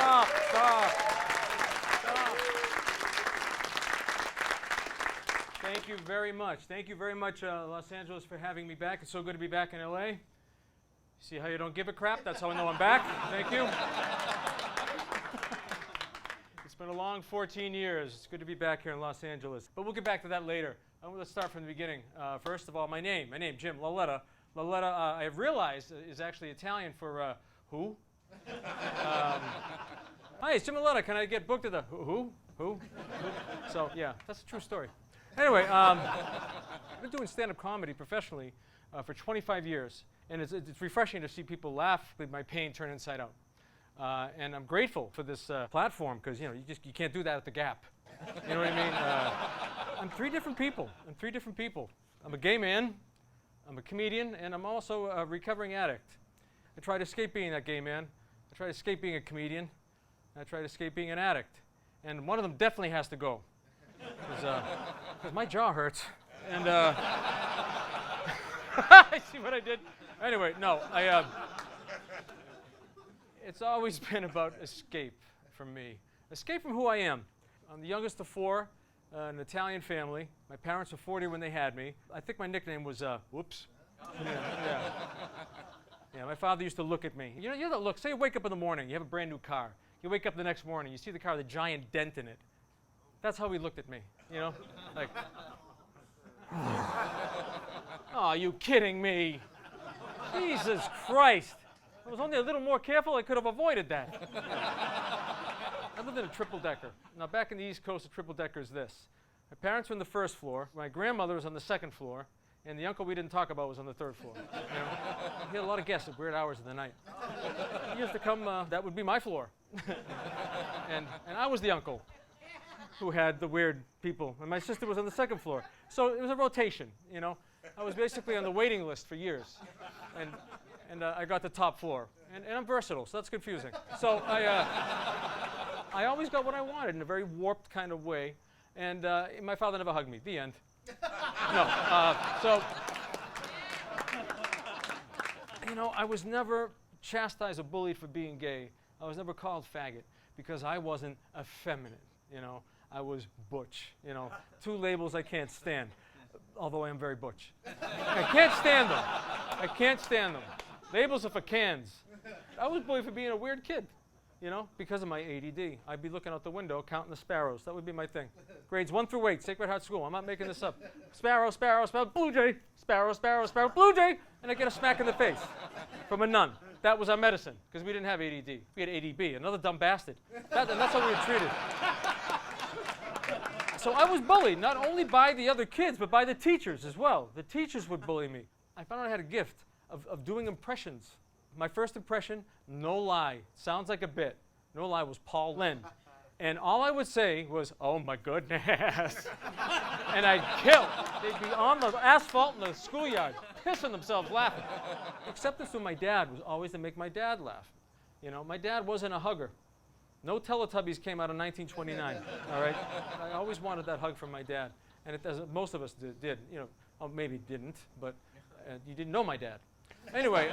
Stop. Thank you very much. Thank you very much, Los Angeles, for having me back. It's so good to be back in LA. See how you don't give a crap? That's how I know I'm back. Thank you. It's been a long 14 years. It's good to be back here in Los Angeles. But we'll get back to that later. Let's start from the beginning. First of all, my name, Jim, Lauletta. Lauletta, I have realized, is actually Italian for who? Hi, it's Jim Lauletta. Can I get booked at the who? So, yeah, that's a true story. Anyway, I've been doing stand-up comedy professionally for 25 years. And it's refreshing to see people laugh with my pain turn inside out. And I'm grateful for this platform because, you can't do that at the Gap. You know what I mean? I'm three different people. I'm a gay man, I'm a comedian, and I'm also a recovering addict. I try to escape being that gay man. I try to escape being a comedian. I try to escape being an addict. And one of them definitely has to go because my jaw hurts. And see what I did? Anyway, no, it's always been about escape from me. Escape from who I am. I'm the youngest of four, an Italian family. My parents were 40 when they had me. I think my nickname was, whoops. Yeah, my father used to look at me. You know that look, say you wake up in the morning, you have a brand new car. You wake up the next morning, you see the car with a giant dent in it. That's how he looked at me, like, oh, are you kidding me? Jesus Christ. If I was only a little more careful, I could have avoided that. I lived in a triple-decker. Now, back in the East Coast, a triple-decker is this. My parents were on the first floor, my grandmother was on the second floor, and the uncle we didn't talk about was on the third floor. He had a lot of guests at weird hours of the night. He used to come, that would be my floor. and I was the uncle who had the weird people, and my sister was on the second floor. So it was a rotation, I was basically on the waiting list for years, and I got the top floor. And I'm versatile, so that's confusing. So I always got what I wanted in a very warped kind of way, and my father never hugged me. The end. No. I was never chastised or bullied for being gay. I was never called faggot because I wasn't effeminate. I was butch. Two labels I can't stand. Although I am very butch. I can't stand them. Labels are for cans. I was bullied for being a weird kid, because of my ADD. I'd be looking out the window counting the sparrows. That would be my thing. Grades 1 through 8, Sacred Heart School. I'm not making this up. Sparrow, sparrow, sparrow, blue jay. Sparrow, sparrow, sparrow, blue jay. And I get a smack in the face from a nun. That was our medicine, because we didn't have ADD. We had ADB, another dumb bastard. And that's how we were treated. So I was bullied, not only by the other kids, but by the teachers as well. The teachers would bully me. I found out I had a gift of doing impressions. My first impression, no lie, sounds like a bit. No lie, was Paul Lynde. And all I would say was, oh my goodness. And I'd kill. They'd be on the asphalt in the schoolyard, pissing themselves laughing. Acceptance from my dad was always to make my dad laugh. My dad wasn't a hugger. No Teletubbies came out in 1929, all right? I always wanted that hug from my dad, and it doesn't, most of us did. Maybe didn't, but you didn't know my dad. Anyway,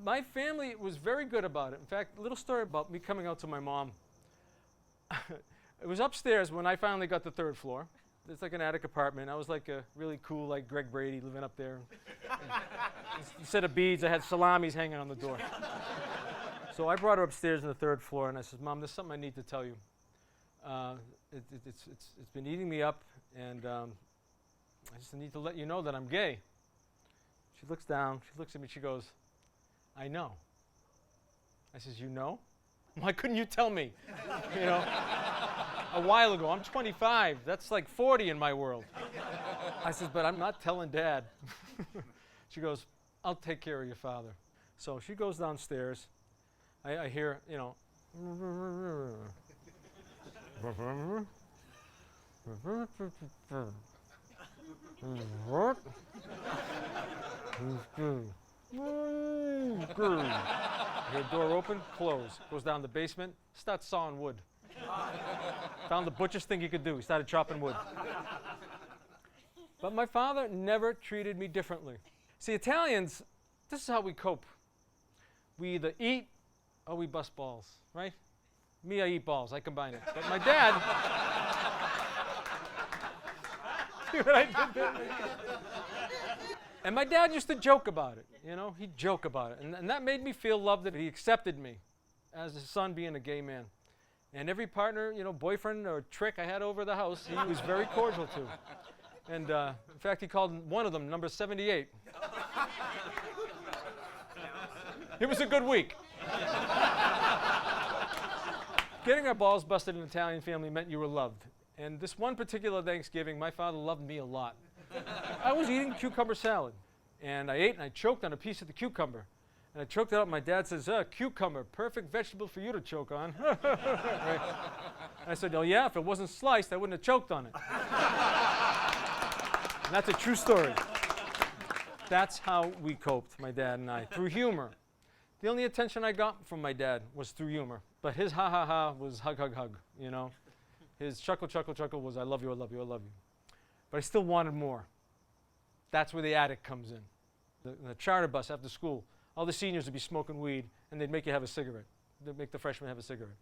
my family was very good about it. In fact, a little story about me coming out to my mom. It was upstairs when I finally got the third floor. It's like an attic apartment. I was like a really cool, like Greg Brady living up there. Instead of beads, I had salamis hanging on the door. So I brought her upstairs on the third floor, and I said, Mom, there's something I need to tell you. It's been eating me up, and I just need to let you know that I'm gay. She looks down, she looks at me, she goes, I know. I says, you know? Why couldn't you tell me? A while ago. I'm 25. That's like 40 in my world. I says, but I'm not telling Dad. She goes, I'll take care of your father. So she goes downstairs. I hear, Hear door open, close. Goes down the basement, starts sawing wood. Found the butchest thing he could do. He started chopping wood. But my father never treated me differently. See, Italians, this is how we cope. We either eat Oh, we bust balls, right? Me, I eat balls. I combine it. But my dad. See what I did there? And my dad used to joke about it, you know? He'd joke about it. And that made me feel loved, that he accepted me as his son being a gay man. And every partner, you know, boyfriend or trick I had over the house, he was very cordial to. And in fact, he called one of them number 78. It was a good week. Getting our balls busted in an Italian family meant you were loved. And this one particular Thanksgiving, my father loved me a lot. I was eating cucumber salad, and I ate and I choked on a piece of the cucumber. And I choked it up. My dad says, cucumber, perfect vegetable for you to choke on. Right. I said, oh yeah, if it wasn't sliced, I wouldn't have choked on it. And that's a true story. That's how we coped, my dad and I, through humor. The only attention I got from my dad was through humor. But his ha ha ha was hug hug hug, you know. His chuckle chuckle chuckle was I love you, I love you, I love you. But I still wanted more. That's where the addict comes in. The charter bus after school, all the seniors would be smoking weed, and they'd make you have a cigarette. They'd make the freshmen have a cigarette.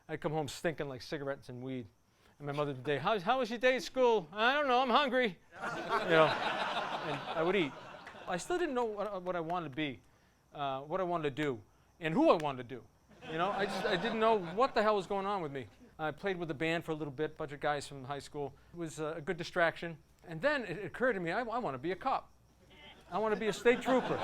I'd come home stinking like cigarettes and weed. And my mother would say, how was your day at school? I don't know, I'm hungry. You know, and I would eat. I still didn't know what I wanted to be, what I wanted to do, and who I wanted to do. You know, I didn't know what the hell was going on with me. I played with a band for a little bit, a bunch of guys from high school. It was a good distraction. And then it occurred to me, I want to be a cop. I want to be a state trooper.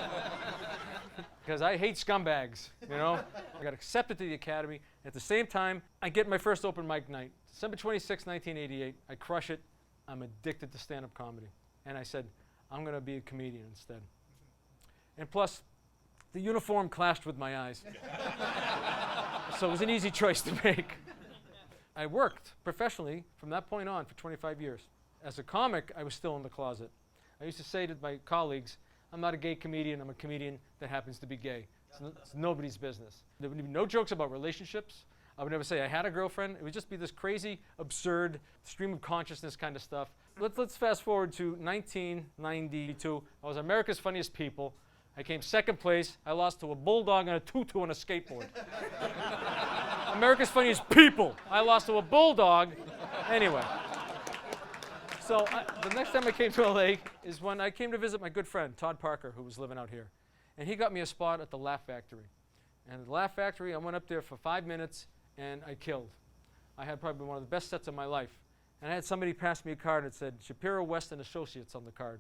Because I hate scumbags, you know. I got accepted to the academy. At the same time, I get my first open mic night. December 26, 1988. I crush it. I'm addicted to stand-up comedy. And I said, I'm going to be a comedian instead. And plus, the uniform clashed with my eyes. So it was an easy choice to make. I worked professionally from that point on for 25 years. As a comic, I was still in the closet. I used to say to my colleagues, I'm not a gay comedian, I'm a comedian that happens to be gay. It's nobody's business. There would be no jokes about relationships. I would never say I had a girlfriend. It would just be this crazy, absurd, stream of consciousness kind of stuff. Let's fast forward to 1992. I was America's Funniest People. I came second place. I lost to a bulldog and a tutu on a skateboard. America's Funniest People. I lost to a bulldog. Anyway. So the next time I came to LA is when I came to visit my good friend, Todd Parker, who was living out here. And he got me a spot at the Laugh Factory. And at the Laugh Factory, I went up there for 5 minutes, and I killed. I had probably one of the best sets of my life. And I had somebody pass me a card that said Shapiro West and Associates on the card.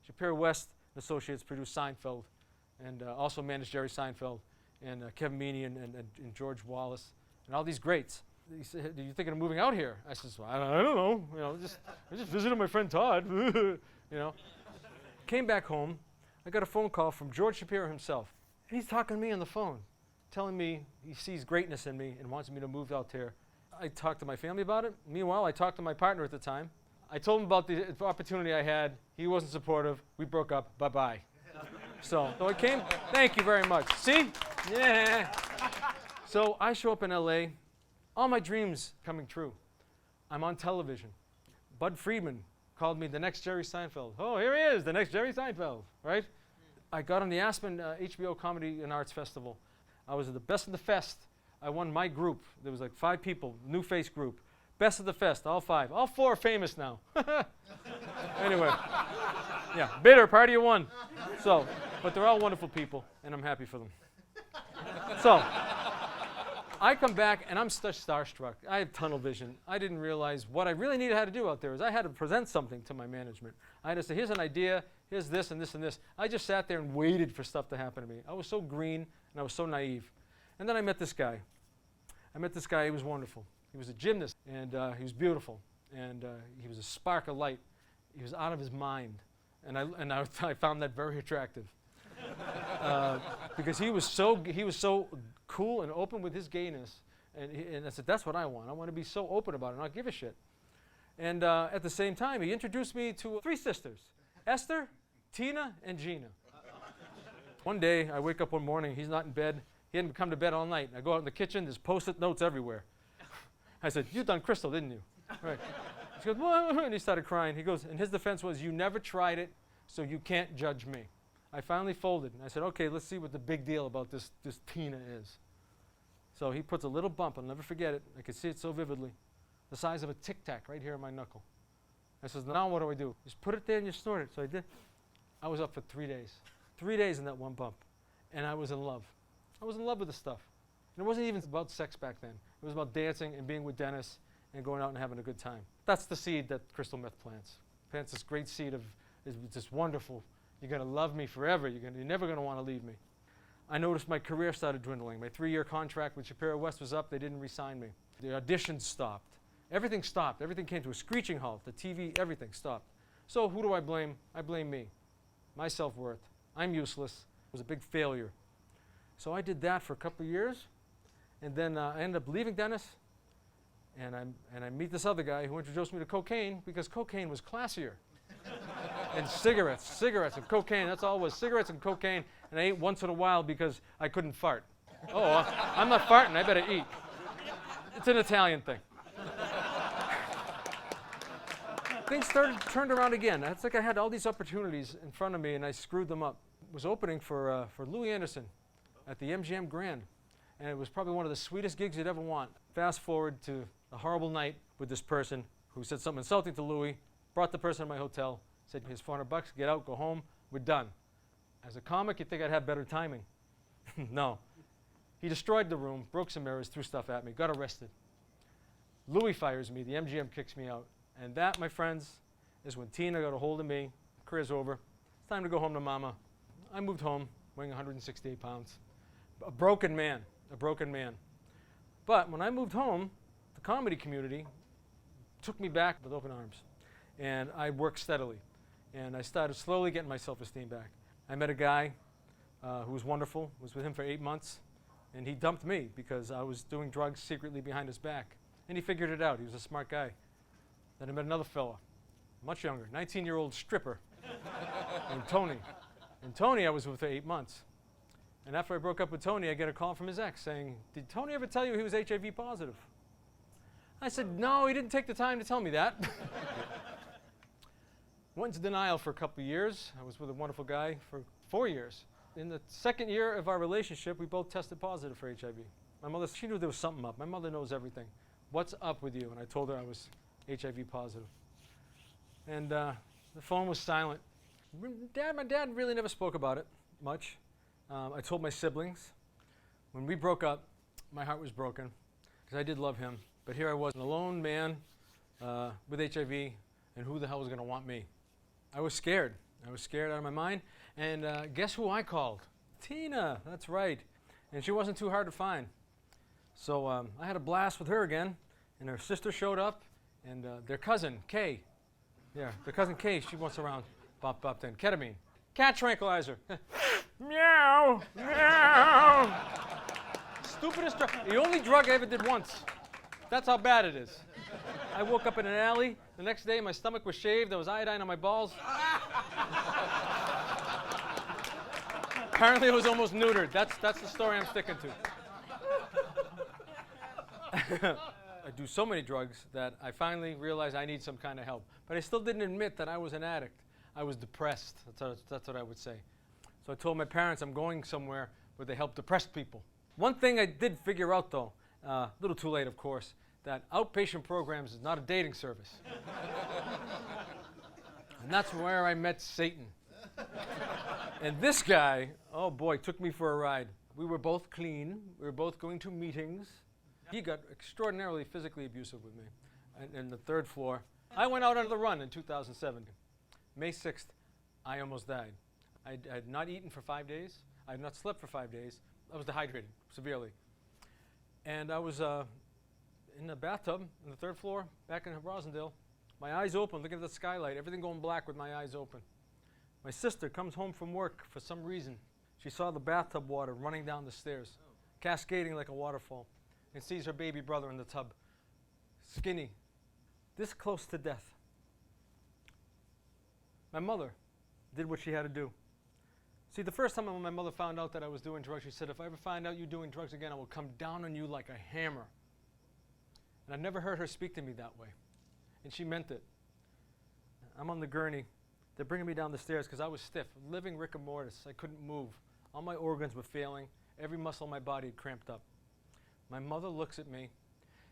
Shapiro West and Associates produced Seinfeld, and also managed Jerry Seinfeld, and Kevin Meaney and George Wallace, and all these greats. He said, are you thinking of moving out here? I said, well, I don't know. You know, I just visited my friend Todd. You know. Came back home. I got a phone call from George Shapiro himself. And he's talking to me on the phone, telling me he sees greatness in me and wants me to move out there. I talked to my family about it. Meanwhile, I talked to my partner at the time. I told him about the opportunity I had. He wasn't supportive. We broke up. Bye-bye. So I came. Thank you very much. See? Yeah. So I show up in LA. All my dreams coming true. I'm on television. Bud Friedman called me the next Jerry Seinfeld. Oh, here he is, the next Jerry Seinfeld, right? I got on the Aspen HBO Comedy and Arts Festival. I was at the Best of the Fest. I won my group. There was like 5 people, new face group. Best of the Fest, all 5. All 4 are famous now. Anyway, yeah, bitter, party of 1. So, but they're all wonderful people, and I'm happy for them. So, I come back, and I'm starstruck. I have tunnel vision. I didn't realize what I really needed to do out there is I had to present something to my management. I had to say, here's an idea, here's this and this and this. I just sat there and waited for stuff to happen to me. I was so green, and I was so naive. And then I met this guy. He was wonderful. He was a gymnast, and he was beautiful. And he was a spark of light. He was out of his mind. And I found that very attractive. Because he was so cool and open with his gayness, and I said, that's what I want. I want to be so open about it, and I'll give a shit. And at the same time, he introduced me to 3 sisters, Esther, Tina, and Gina. One day, I wake up one morning, he's not in bed. He hadn't come to bed all night. I go out in the kitchen, there's Post-it notes everywhere. I said, you done Crystal, didn't you? Right. She goes, what? And he started crying. He goes, and his defense was, you never tried it, so you can't judge me. I finally folded, and I said, okay, let's see what the big deal about this Tina is. So he puts a little bump, I'll never forget it, I could see it so vividly, the size of a Tic Tac right here on my knuckle. I says, now what do I do? Just put it there and you snort it. So I did. I was up for 3 days. 3 days in that one bump. And I was in love. I was in love with the stuff. And it wasn't even about sex back then. It was about dancing and being with Dennis and going out and having a good time. That's the seed that crystal meth plants. Plants this great seed of, is just wonderful. You're going to love me forever. You're never going to want to leave me. I noticed my career started dwindling. My 3-year contract with Shapiro West was up. They didn't re-sign me. The auditions stopped. Everything stopped. Everything came to a screeching halt. The TV, everything stopped. So who do I blame? I blame me. My self-worth. I'm useless. It was a big failure. So I did that for a couple of years. And then I ended up leaving Dennis. And I meet this other guy who introduced me to cocaine because cocaine was classier. And cigarettes and cocaine. That's all it was, cigarettes and cocaine. And I ate once in a while because I couldn't fart. Oh, I'm not farting. I better eat. It's an Italian thing. Things turned around again. It's like I had all these opportunities in front of me and I screwed them up. I was opening for Louis Anderson at the MGM Grand. And it was probably one of the sweetest gigs you'd ever want. Fast forward to a horrible night with this person who said something insulting to Louis, brought the person to my hotel, said, here's $400, get out, go home, we're done. As a comic, you'd think I'd have better timing. No. He destroyed the room, broke some mirrors, threw stuff at me, got arrested. Louis fires me, the MGM kicks me out. And that, my friends, is when Tina got a hold of me, career's over, it's time to go home to mama. I moved home, weighing 168 pounds. A broken man. But when I moved home, the comedy community took me back with open arms. And I worked steadily. And I started slowly getting my self-esteem back. I met a guy who was wonderful, was with him for 8 months, and he dumped me because I was doing drugs secretly behind his back. And he figured it out. He was a smart guy. Then I met another fella, much younger, 19-year-old stripper named Tony. And Tony I was with for 8 months. And after I broke up with Tony, I get a call from his ex saying, did Tony ever tell you he was HIV positive? I said, no, he didn't take the time to tell me that. Went into denial for a couple of years. I was with a wonderful guy for 4 years. In the second year of our relationship, we both tested positive for HIV. My mother, she knew there was something up. My mother knows everything. What's up with you? And I told her I was HIV positive. And the phone was silent. My dad really never spoke about it much. I told my siblings. When we broke up, my heart was broken because I did love him. But here I was, an alone man with HIV, and who the hell was going to want me? I was scared. I was scared out of my mind. And guess who I called? Tina, that's right. And she wasn't too hard to find. So I had a blast with her again, and her sister showed up, and their cousin, Kay. Yeah, their cousin Kay, she wants around, bop, then, ketamine. Cat tranquilizer. Meow, meow. Stupidest drug. The only drug I ever did once. That's how bad it is. I woke up in an alley. The next day, my stomach was shaved. There was iodine on my balls. Apparently, I was almost neutered. That's the story I'm sticking to. I do so many drugs that I finally realized I need some kind of help. But I still didn't admit that I was an addict. I was depressed. That's what I would say. So I told my parents I'm going somewhere where they help depressed people. One thing I did figure out, though, a little too late, of course, that outpatient programs is not a dating service. And that's where I met Satan. And this guy, oh boy, took me for a ride. We were both clean. We were both going to meetings. He got extraordinarily physically abusive with me. And the third floor. I went out on the run in 2007. May 6th, I almost died. I had not eaten for 5 days. I had not slept for 5 days. I was dehydrated severely. And I was in the bathtub on the third floor, back in Rosendale. My eyes open, looking at the skylight, everything going black with my eyes open. My sister comes home from work for some reason. She saw the bathtub water running down the stairs, cascading like a waterfall, and sees her baby brother in the tub, skinny, this close to death. My mother did what she had to do. See, the first time when my mother found out that I was doing drugs, she said, if I ever find out you doing drugs again, I will come down on you like a hammer. And I've never heard her speak to me that way. And she meant it. I'm on the gurney. They're bringing me down the stairs because I was stiff, living rigor mortis. I couldn't move. All my organs were failing. Every muscle in my body had cramped up. my mother looks at me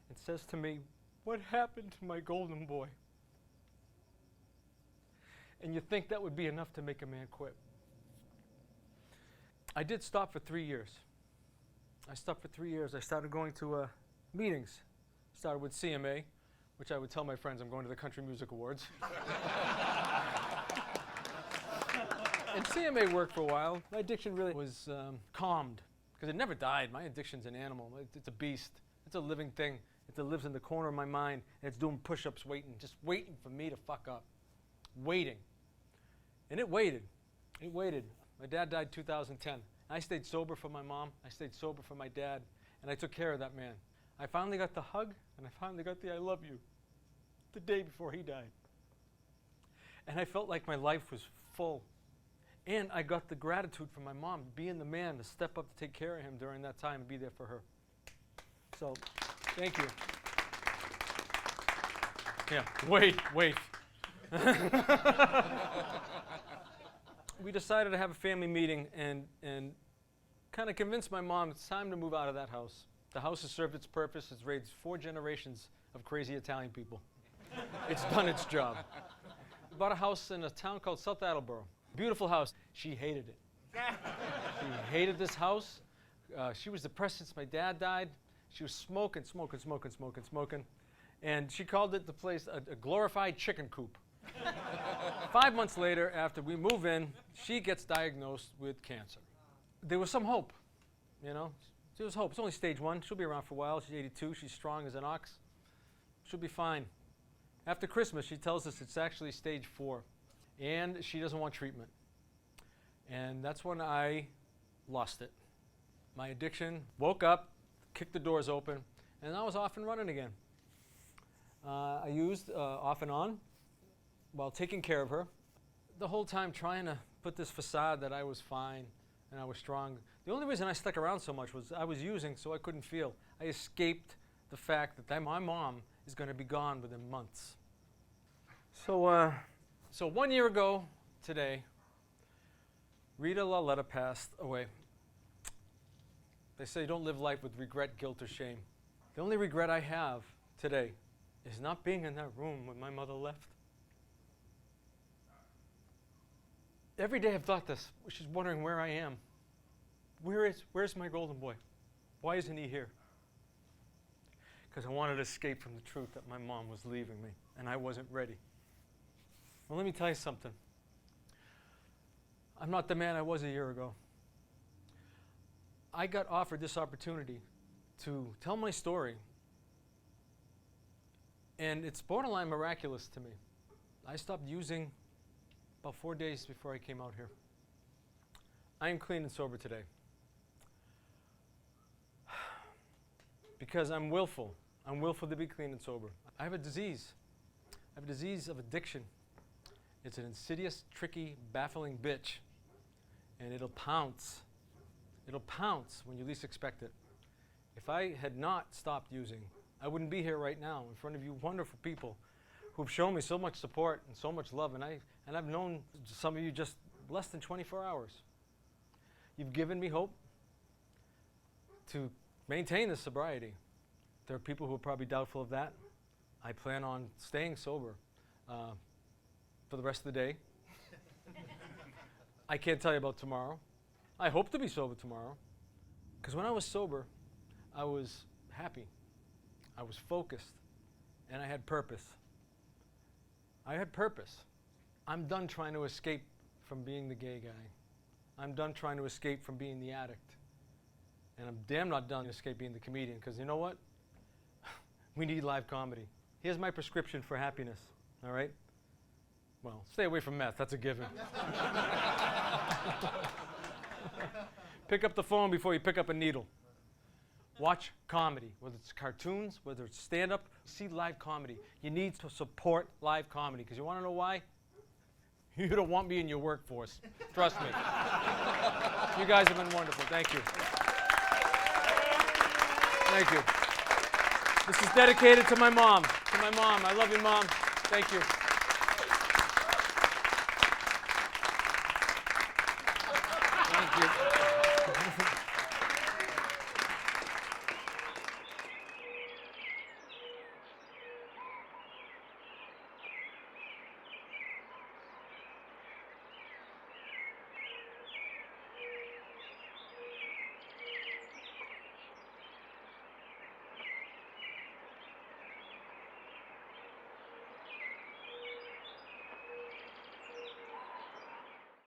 and says to me, "What happened to my golden boy?" And you think that would be enough to make a man quit. I did stop for 3 years. I stopped for 3 years. I started going to meetings. Started with CMA, which I would tell my friends I'm going to the Country Music Awards. And CMA worked for a while. My addiction really was calmed, because it never died. My addiction's an animal. It's a beast. It's a living thing. It lives in the corner of my mind, and it's doing push-ups, just waiting for me to fuck up. Waiting. And it waited. It waited. My dad died 2010. I stayed sober for my mom. I stayed sober for my dad, and I took care of that man. I finally got the hug, and I finally got the "I love you" the day before he died. And I felt like my life was full. And I got the gratitude from my mom, being the man to step up to take care of him during that time and be there for her. So, thank you. Yeah, wait. We decided to have a family meeting and kind of convinced my mom it's time to move out of that house. The house has served its purpose. It's raised 4 generations of crazy Italian people. It's done its job. We bought a house in a town called South Attleboro. Beautiful house. She hated it. She hated this house. She was depressed since my dad died. She was smoking. And she called the place a glorified chicken coop. 5 months later, after we move in, she gets diagnosed with cancer. There was some hope, you know. There was hope. It's only stage 1. She'll be around for a while. She's 82. She's strong as an ox. She'll be fine. After Christmas, she tells us it's actually stage 4. And she doesn't want treatment. And that's when I lost it. My addiction woke up, kicked the doors open, and I was off and running again. I used off and on while taking care of her. The whole time trying to put this facade that I was fine and I was strong. The only reason I stuck around so much was I was using so I couldn't feel. I escaped the fact that my mom is going to be gone within months. So 1 year ago today, Rita Lauletta passed away. They say don't live life with regret, guilt, or shame. The only regret I have today is not being in that room when my mother left. Every day I've thought this, she's wondering where I am. Where's my golden boy? Why isn't he here? Because I wanted to escape from the truth that my mom was leaving me, and I wasn't ready. Well, let me tell you something. I'm not the man I was a year ago. I got offered this opportunity to tell my story, and it's borderline miraculous to me. I stopped using about 4 days before I came out here. I am clean and sober today. Because I'm willful. I'm willful to be clean and sober. I have a disease. I have a disease of addiction. It's an insidious, tricky, baffling bitch. And it'll pounce. It'll pounce when you least expect it. If I had not stopped using, I wouldn't be here right now in front of you wonderful people who've shown me so much support and so much love. And I've known some of you just less than 24 hours. You've given me hope to maintain this sobriety. There are people who are probably doubtful of that. I plan on staying sober for the rest of the day. I can't tell you about tomorrow. I hope to be sober tomorrow. Because when I was sober, I was happy. I was focused. And I had purpose. I had purpose. I'm done trying to escape from being the gay guy. I'm done trying to escape from being the addict. And I'm damn not done escape being the comedian, because you know what? We need live comedy. Here's my prescription for happiness, all right? Well, stay away from meth, that's a given. Pick up the phone before you pick up a needle. Watch comedy, whether it's cartoons, whether it's stand-up, see live comedy. You need to support live comedy, because you want to know why? You don't want me in your workforce. Trust me. You guys have been wonderful. Thank you. Thank you. This is dedicated to my mom. To my mom. I love you, Mom. Thank you. Thank you.